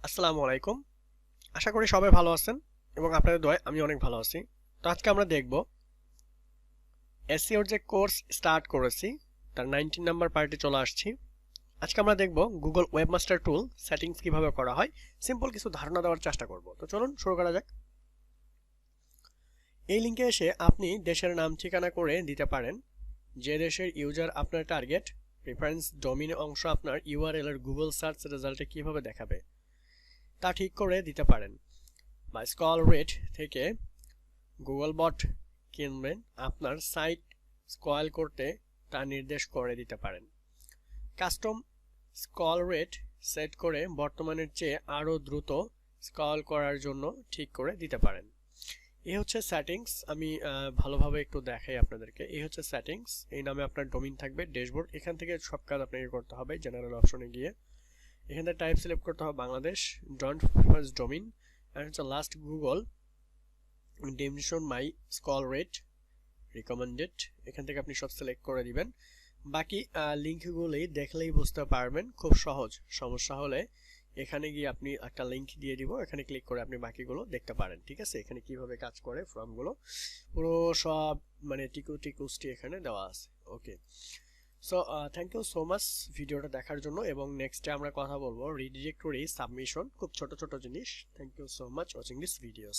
আসসালামু আলাইকুম। আশা করি সবাই ভালো আছেন এবং আপনাদের দোয়ায় আমি অনেক ভালো আছি। তো আজকে আমরা দেখব এসইওর যে কোর্স স্টার্ট করেছি তার 19 নাম্বার পার্টে চলে আসছি। আজকে আমরা দেখব গুগল ওয়েবমাস্টার টুল সেটিংস কিভাবে করা হয়, সিম্পল কিছু ধারণা দেওয়ার চেষ্টা করব। তো চলুন শুরু করা যাক। এই লিংকে এসে আপনি দেশের নাম ঠিকানা করে দিতে পারেন, যে দেশের ইউজার আপনার টার্গেট, প্রেফারেন্স, ডোমেইন অংশ আপনার ইউআরএল এর গুগল সার্চ রেজাল্টে কিভাবে দেখাবে তা ঠিক করে দিতে পারেন, বা স্ক্রল রেট থেকে গুগল বট কিনবেন আপনার সাইট স্ক্রল করতে তা নির্দেশ করে দিতে পারেন। কাস্টম স্ক্রল রেট সেট করে বর্তমানের চেয়ে আরও দ্রুত স্ক্রল করার জন্য ঠিক করে দিতে পারেন। এই হচ্ছে সেটিংস। আমি ভালোভাবে একটু দেখাই আপনাদেরকে। এই হচ্ছে সেটিংস। এই নামে আপনার ডোমেইন থাকবে, ড্যাশবোর্ড। এখান থেকে সব কাজ আপনাকে করতে হবে। জেনারেল অপশনে গিয়ে এখান থেকে টাইপ সিলেক্ট করতে হবে বাংলাদেশ, ডন্ট ফার্স্ট ডোমেইন, আর হচ্ছে লাস্ট গুগল ডেমনিশন মাই স্ক্রল রেট রিকমেন্ডেড। এখান থেকে আপনি সব সিলেক্ট করে দিবেন। বাকি লিঙ্কগুলি দেখলেই বুঝতে পারবেন, খুব সহজ। সমস্যা হলে এখানে গিয়ে আপনি একটা লিঙ্ক দিয়ে দিব, এখানে ক্লিক করে আপনি বাকিগুলো দেখতে পারেন। ঠিক আছে, এখানে কিভাবে কাজ করে ফর্মগুলো পুরো সব মানে টিকুস্টি এখানে দেওয়া আছে। Okay, so thank you so much ভিডিওটা দেখার জন্য, এবং নেক্সটে আমরা কথা বলবো রিডিরেক্টরি সাবমিশন, খুব ছোট ছোট জিনিস। Thank you so much watching this videos.